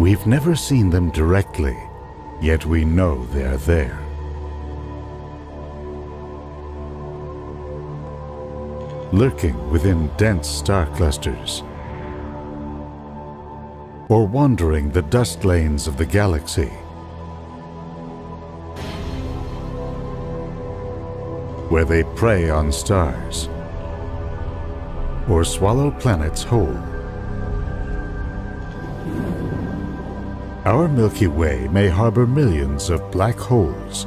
We've never seen them directly, yet we know they're there. Lurking within dense star clusters, or wandering the dust lanes of the galaxy, where they prey on stars or swallow planets whole. Our Milky Way may harbor millions of black holes,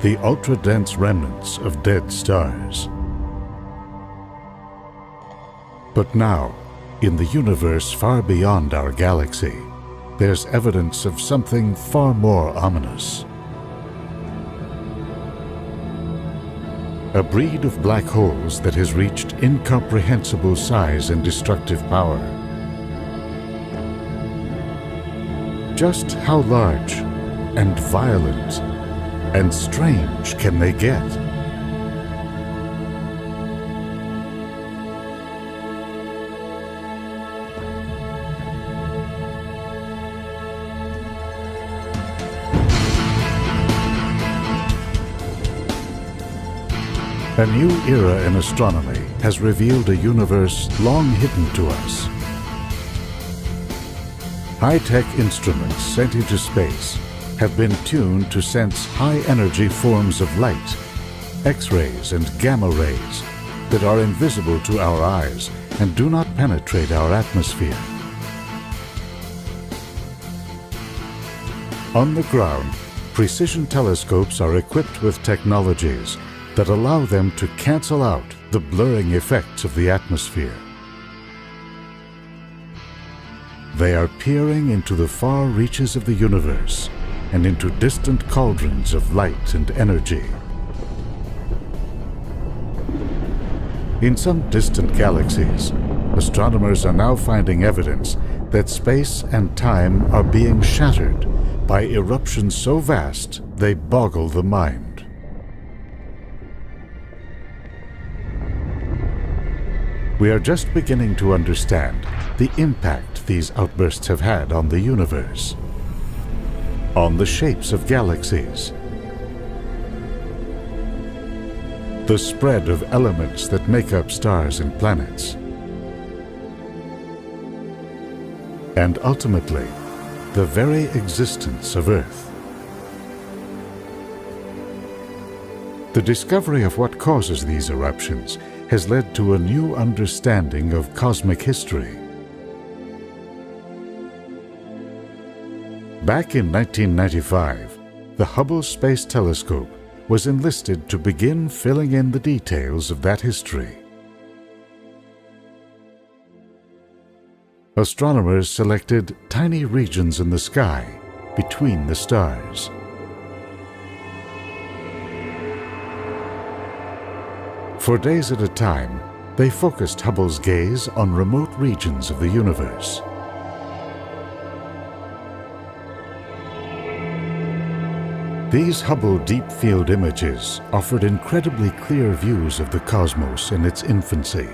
the ultra-dense remnants of dead stars. But now, in the universe far beyond our galaxy, there's evidence of something far more ominous. A breed of black holes that has reached incomprehensible size and destructive power. Just how large and violent and strange can they get? A new era in astronomy has revealed a universe long hidden to us. High-tech instruments sent into space have been tuned to sense high-energy forms of light, X-rays and gamma rays that are invisible to our eyes and do not penetrate our atmosphere. On the ground, precision telescopes are equipped with technologies that allow them to cancel out the blurring effects of the atmosphere. They are peering into the far reaches of the universe and into distant cauldrons of light and energy. In some distant galaxies, astronomers are now finding evidence that space and time are being shattered by eruptions so vast they boggle the mind. We are just beginning to understand the impact these outbursts have had on the universe, on the shapes of galaxies, the spread of elements that make up stars and planets, and ultimately, the very existence of Earth. The discovery of what causes these eruptions has led to a new understanding of cosmic history. Back in 1995, the Hubble Space Telescope was enlisted to begin filling in the details of that history. Astronomers selected tiny regions in the sky between the stars. For days at a time, they focused Hubble's gaze on remote regions of the universe. These Hubble Deep Field images offered incredibly clear views of the cosmos in its infancy.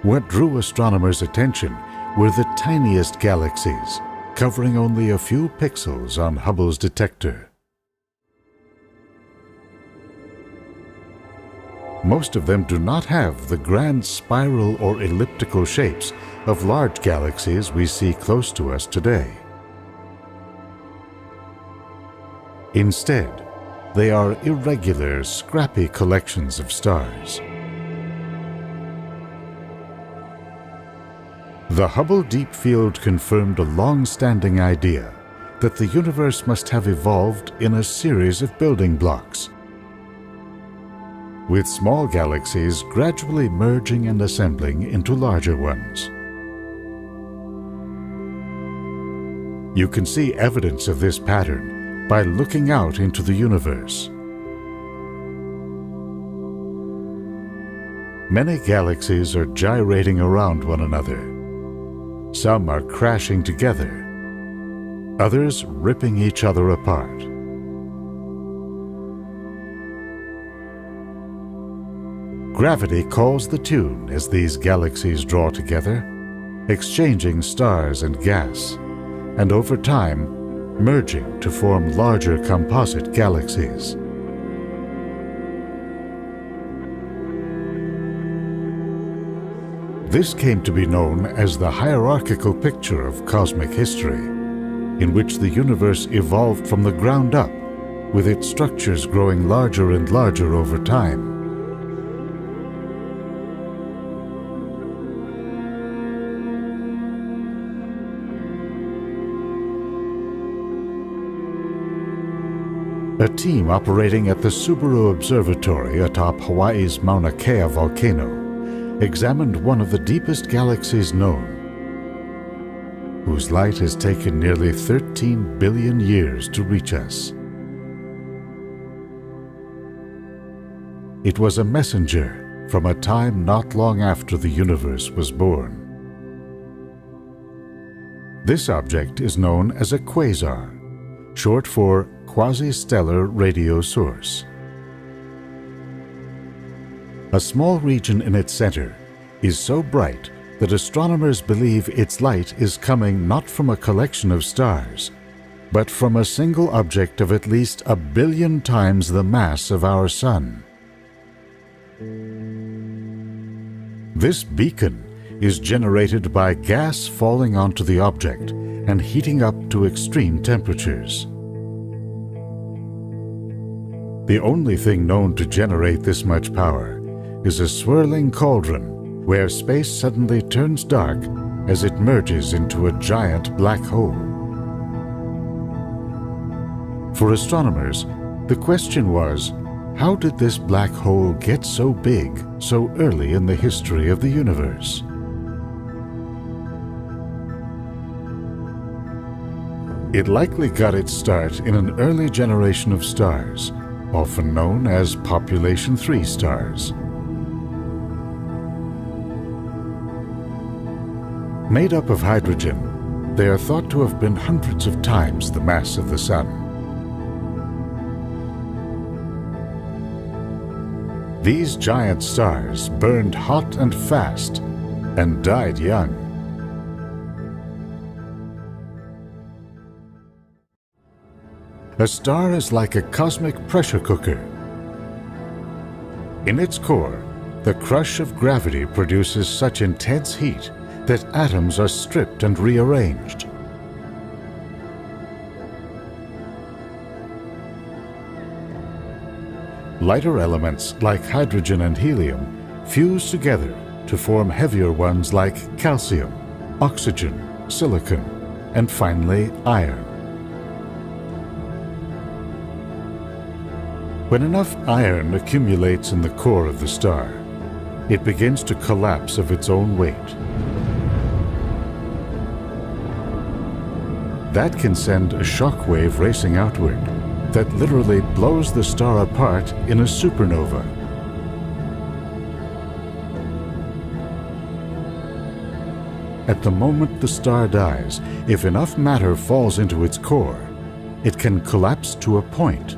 What drew astronomers' attention were the tiniest galaxies, covering only a few pixels on Hubble's detector. Most of them do not have the grand spiral or elliptical shapes of large galaxies we see close to us today. Instead, they are irregular, scrappy collections of stars. The Hubble Deep Field confirmed a long-standing idea that the universe must have evolved in a series of building blocks, with small galaxies gradually merging and assembling into larger ones. You can see evidence of this pattern by looking out into the universe. Many galaxies are gyrating around one another. Some are crashing together, others ripping each other apart. Gravity calls the tune as these galaxies draw together, exchanging stars and gas, and over time, merging to form larger composite galaxies. This came to be known as the hierarchical picture of cosmic history, in which the universe evolved from the ground up, with its structures growing larger and larger over time. A team operating at the Subaru Observatory atop Hawaii's Mauna Kea volcano examined one of the deepest galaxies known, whose light has taken nearly 13 billion years to reach us. It was a messenger from a time not long after the universe was born. This object is known as a quasar, short for quasi-stellar radio source. A small region in its center is so bright that astronomers believe its light is coming not from a collection of stars, but from a single object of at least 1 billion times the mass of our Sun. This beacon is generated by gas falling onto the object and heating up to extreme temperatures. The only thing known to generate this much power is a swirling cauldron where space suddenly turns dark as it merges into a giant black hole. For astronomers, the question was, how did this black hole get so big so early in the history of the universe? It likely got its start in an early generation of stars, often known as population 3 stars. Made up of hydrogen, they are thought to have been hundreds of times the mass of the Sun. These giant stars burned hot and fast and died young. A star is like a cosmic pressure cooker. In its core, the crush of gravity produces such intense heat that atoms are stripped and rearranged. Lighter elements like hydrogen and helium fuse together to form heavier ones like calcium, oxygen, silicon, and finally iron. When enough iron accumulates in the core of the star, it begins to collapse of its own weight. That can send a shock wave racing outward that literally blows the star apart in a supernova. At the moment the star dies, if enough matter falls into its core, it can collapse to a point,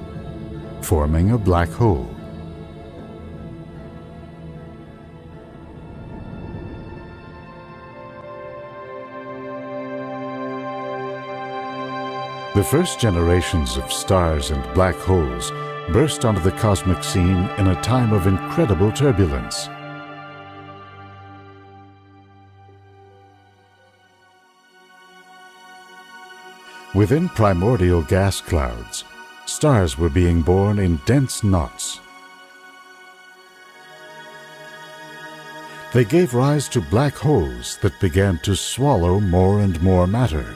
forming a black hole. The first generations of stars and black holes burst onto the cosmic scene in a time of incredible turbulence. Within primordial gas clouds, stars were being born in dense knots. They gave rise to black holes that began to swallow more and more matter.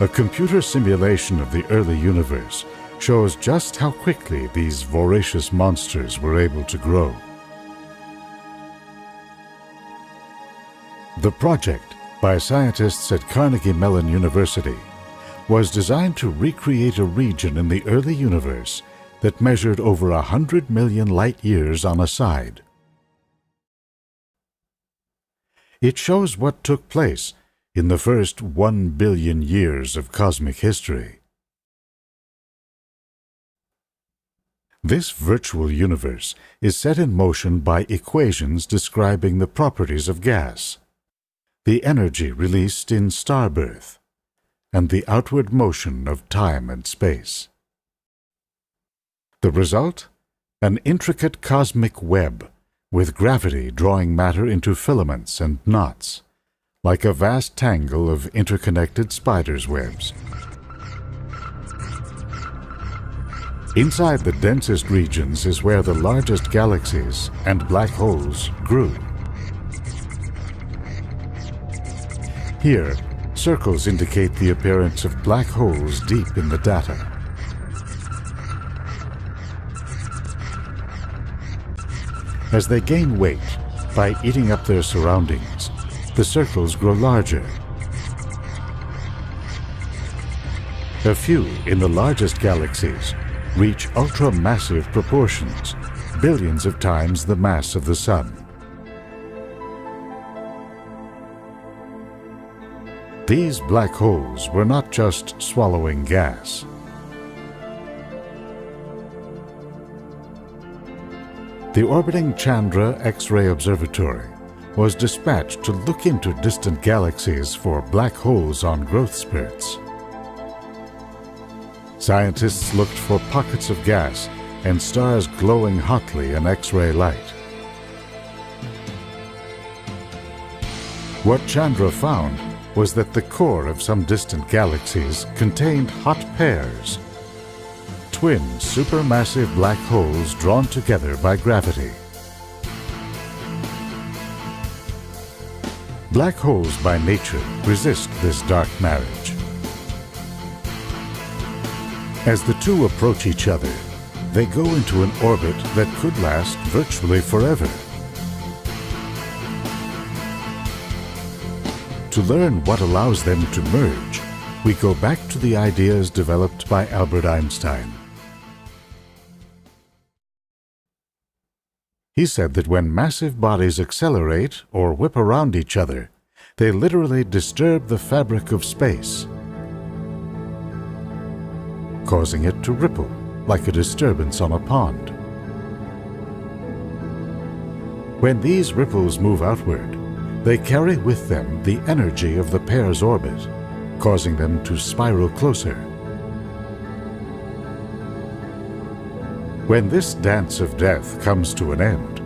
A computer simulation of the early universe shows just how quickly these voracious monsters were able to grow. The project, by scientists at Carnegie Mellon University, was designed to recreate a region in the early universe that measured over 100 million light-years on a side. It shows what took place in the first 1 billion years of cosmic history. This virtual universe is set in motion by equations describing the properties of gas, the energy released in starbirth, and the outward motion of time and space. The result? An intricate cosmic web, with gravity drawing matter into filaments and knots, like a vast tangle of interconnected spiders' webs. Inside the densest regions is where the largest galaxies and black holes grew. Here, circles indicate the appearance of black holes deep in the data. As they gain weight by eating up their surroundings, the circles grow larger. A few in the largest galaxies reach ultra-massive proportions, billions of times the mass of the Sun. These black holes were not just swallowing gas. The orbiting Chandra X-ray Observatory was dispatched to look into distant galaxies for black holes on growth spurts. Scientists looked for pockets of gas and stars glowing hotly in X-ray light. What Chandra found was that the core of some distant galaxies contained hot pairs, twin supermassive black holes drawn together by gravity. Black holes by nature resist this dark marriage. As the two approach each other, they go into an orbit that could last virtually forever. To learn what allows them to merge, we go back to the ideas developed by Albert Einstein. He said that when massive bodies accelerate or whip around each other, they literally disturb the fabric of space, causing it to ripple like a disturbance on a pond. When these ripples move outward, they carry with them the energy of the pair's orbit, causing them to spiral closer. When this dance of death comes to an end,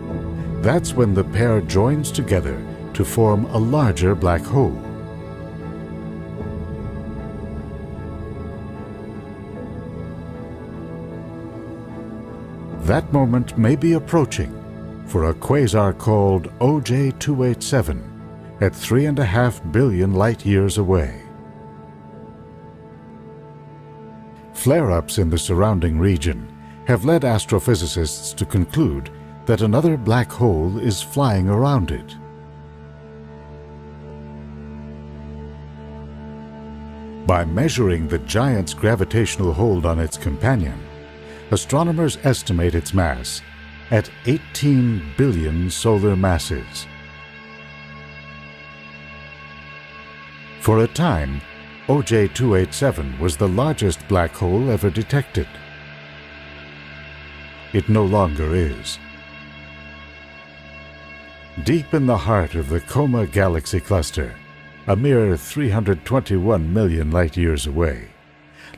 that's when the pair joins together to form a larger black hole. That moment may be approaching for a quasar called OJ-287 at 3.5 billion light-years away. Flare-ups in the surrounding region have led astrophysicists to conclude that another black hole is flying around it. By measuring the giant's gravitational hold on its companion, astronomers estimate its mass at 18 billion solar masses. For a time, OJ-287 was the largest black hole ever detected. It no longer is. Deep in the heart of the Coma galaxy cluster, a mere 321 million light-years away,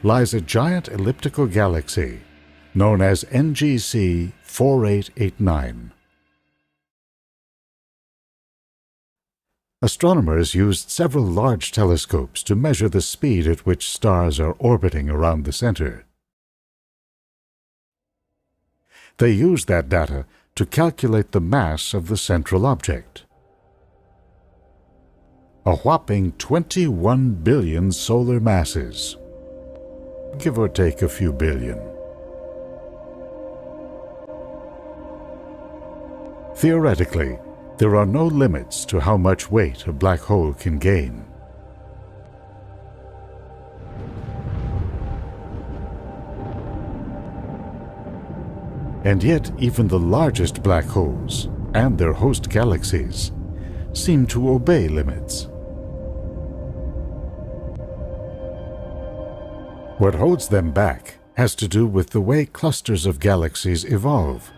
lies a giant elliptical galaxy known as NGC 4889. Astronomers used several large telescopes to measure the speed at which stars are orbiting around the center. They used that data to calculate the mass of the central object. A whopping 21 billion solar masses, give or take a few billion. Theoretically, there are no limits to how much weight a black hole can gain. And yet, even the largest black holes and their host galaxies seem to obey limits. What holds them back has to do with the way clusters of galaxies evolve,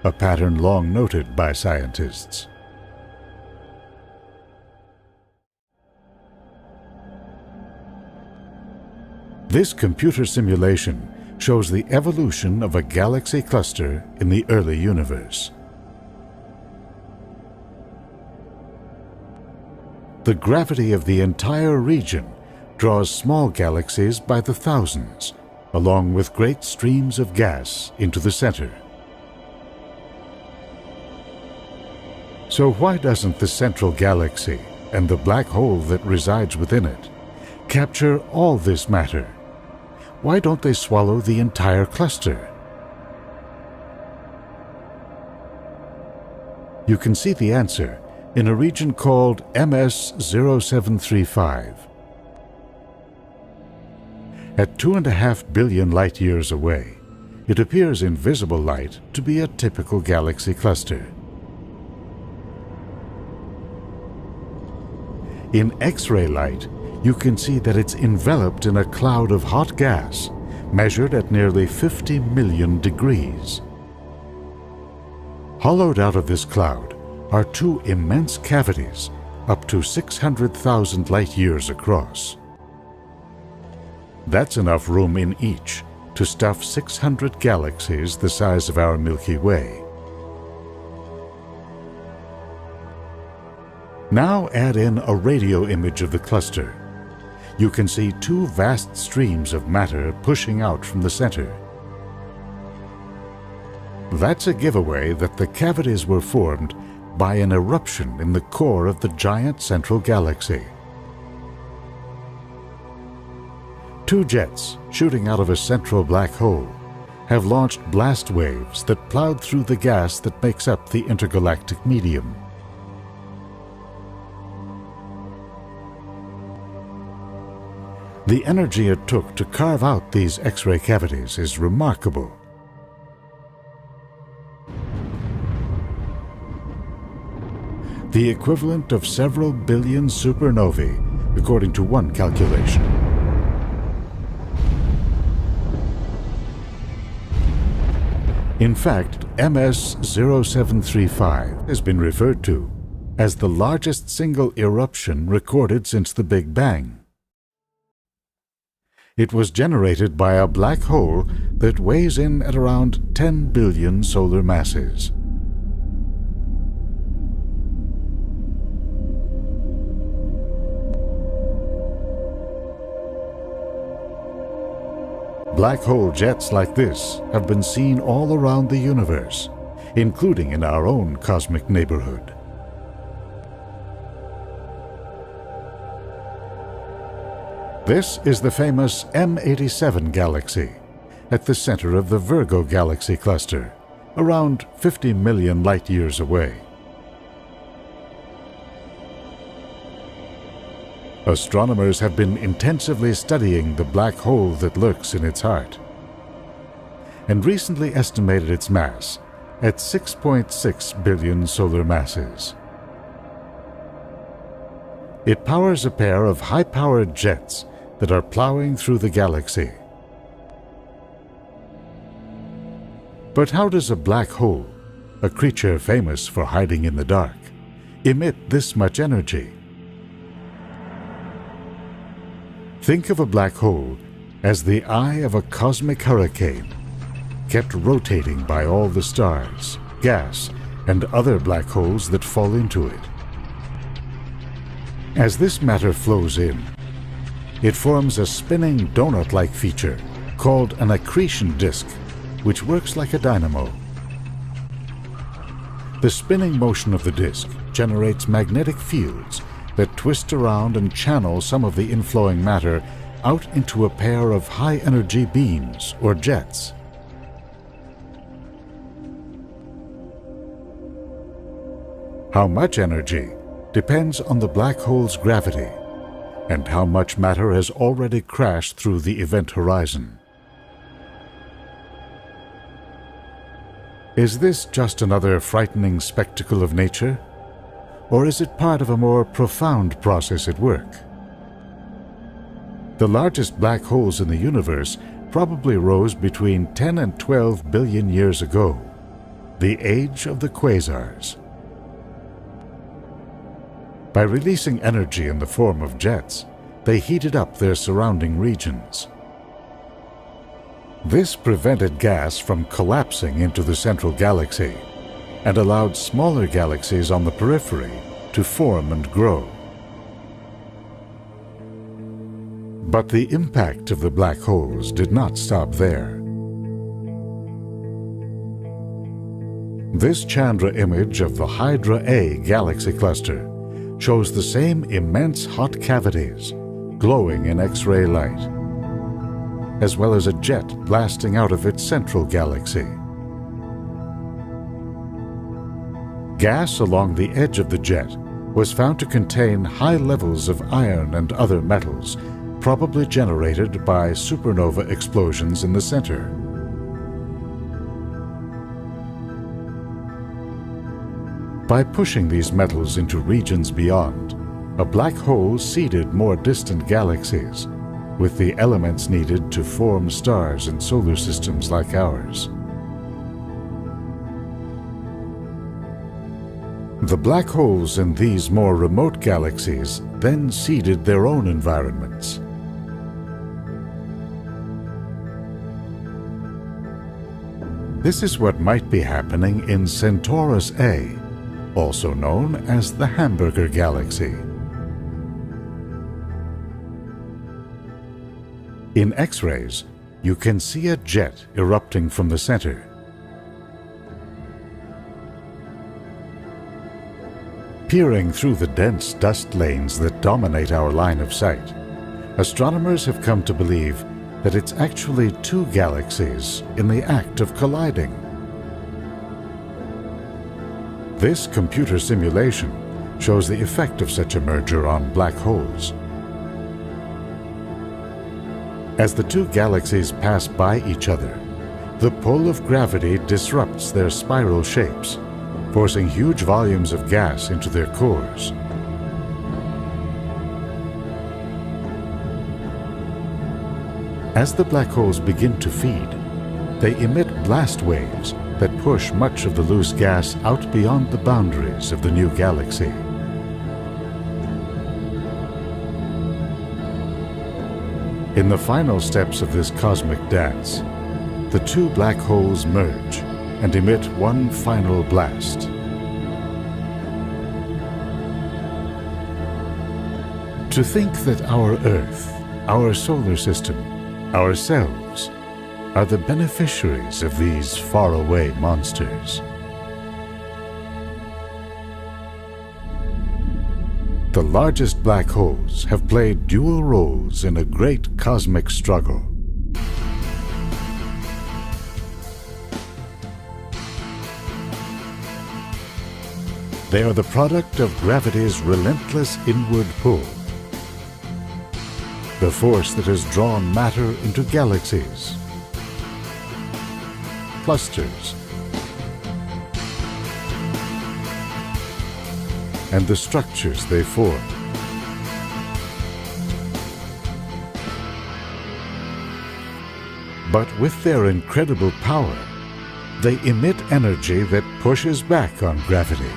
a pattern long noted by scientists. This computer simulation shows the evolution of a galaxy cluster in the early universe. The gravity of the entire region draws small galaxies by the thousands, along with great streams of gas into the center. So why doesn't the central galaxy and the black hole that resides within it capture all this matter? Why don't they swallow the entire cluster? You can see the answer in a region called MS 0735. At 2.5 billion light-years away, it appears in visible light to be a typical galaxy cluster. In X-ray light, you can see that it's enveloped in a cloud of hot gas, measured at nearly 50 million degrees. Hollowed out of this cloud are two immense cavities, up to 600,000 light-years across. That's enough room in each to stuff 600 galaxies the size of our Milky Way. Now add in a radio image of the cluster. You can see two vast streams of matter pushing out from the center. That's a giveaway that the cavities were formed by an eruption in the core of the giant central galaxy. Two jets shooting out of a central black hole have launched blast waves that plowed through the gas that makes up the intergalactic medium. The energy it took to carve out these X-ray cavities is remarkable. The equivalent of several billion supernovae, according to one calculation. In fact, MS 0735 has been referred to as the largest single eruption recorded since the Big Bang. It was generated by a black hole that weighs in at around 10 billion solar masses. Black hole jets like this have been seen all around the universe, including in our own cosmic neighborhood. This is the famous M87 galaxy, at the center of the Virgo galaxy cluster, around 50 million light-years away. Astronomers have been intensively studying the black hole that lurks in its heart, and recently estimated its mass at 6.6 billion solar masses. It powers a pair of high-powered jets that are plowing through the galaxy. But how does a black hole, a creature famous for hiding in the dark, emit this much energy? Think of a black hole as the eye of a cosmic hurricane, kept rotating by all the stars, gas, and other black holes that fall into it. As this matter flows in, it forms a spinning donut-like feature called an accretion disk, which works like a dynamo. The spinning motion of the disk generates magnetic fields that twist around and channel some of the inflowing matter out into a pair of high-energy beams or jets. How much energy depends on the black hole's gravity and how much matter has already crashed through the event horizon. Is this just another frightening spectacle of nature? Or is it part of a more profound process at work? The largest black holes in the universe probably rose between 10 and 12 billion years ago, the age of the quasars. By releasing energy in the form of jets, they heated up their surrounding regions. This prevented gas from collapsing into the central galaxy and allowed smaller galaxies on the periphery to form and grow. But the impact of the black holes did not stop there. This Chandra image of the Hydra A galaxy cluster shows the same immense hot cavities glowing in X-ray light, as well as a jet blasting out of its central galaxy. Gas along the edge of the jet was found to contain high levels of iron and other metals, probably generated by supernova explosions in the center. By pushing these metals into regions beyond, a black hole seeded more distant galaxies, with the elements needed to form stars and solar systems like ours. The black holes in these more remote galaxies then seeded their own environments. This is what might be happening in Centaurus A, also known as the Hamburger Galaxy. In X-rays, you can see a jet erupting from the center. Peering through the dense dust lanes that dominate our line of sight, astronomers have come to believe that it's actually two galaxies in the act of colliding. This computer simulation shows the effect of such a merger on black holes. As the two galaxies pass by each other, the pull of gravity disrupts their spiral shapes, forcing huge volumes of gas into their cores. As the black holes begin to feed, they emit blast waves that push much of the loose gas out beyond the boundaries of the new galaxy. In the final steps of this cosmic dance, the two black holes merge and emit one final blast. To think that our Earth, our solar system, ourselves, are the beneficiaries of these faraway monsters. The largest black holes have played dual roles in a great cosmic struggle. They are the product of gravity's relentless inward pull, the force that has drawn matter into galaxies, clusters, and the structures they form. But with their incredible power, they emit energy that pushes back on gravity.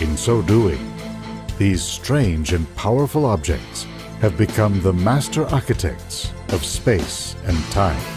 In so doing, these strange and powerful objects have become the master architects of space and time.